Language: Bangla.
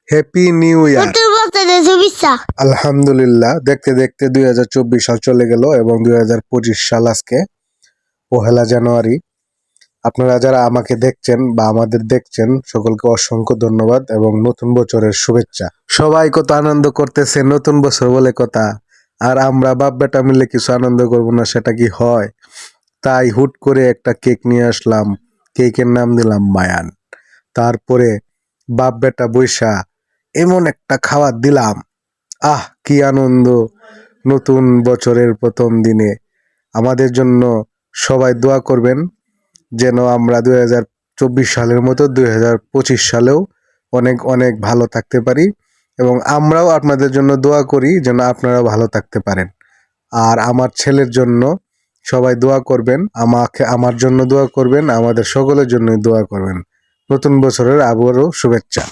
Happy new year. নতুন বছরের শুভেচ্ছা। আলহামদুলিল্লাহ, দেখতে দেখতে 2024 সাল চলে গেল এবং 2025 সাল আজকে 1 জানুয়ারি। আপনারা যারা আমাকে দেখছেন বা আমাদের দেখছেন সকলকে অসংখ্য ধন্যবাদ এবং নতুন বছরের শুভেচ্ছা। সবাই কত আনন্দ করতেছে, নতুন বছর বলে কথা, আর আমরা বাপ বেটা মিলে কিছু আনন্দ করবো না, সেটা কি হয়? তাই হুট করে একটা কেক নিয়ে আসলাম, কেকের নাম দিলাম মায়ান। তারপরে বাপ বেটা বৈশা এমন একটা খাবার দিলাম, আহ কি আনন্দ! নতুন বছরের প্রথম দিনে আমাদের জন্য সবাই দোয়া করবেন যেন আমরা 2024 সালের মতো 2025 সালেও অনেক অনেক ভালো থাকতে পারি, এবং আমরাও আপনাদের জন্য দোয়া করি যেন আপনারা ভালো থাকতে পারেন। আর আমার ছেলের জন্য সবাই দোয়া করবেন, আমার জন্য দোয়া করবেন, আমাদের সকলের জন্য দোয়া করবেন। নতুন বছরের আবারও শুভেচ্ছা।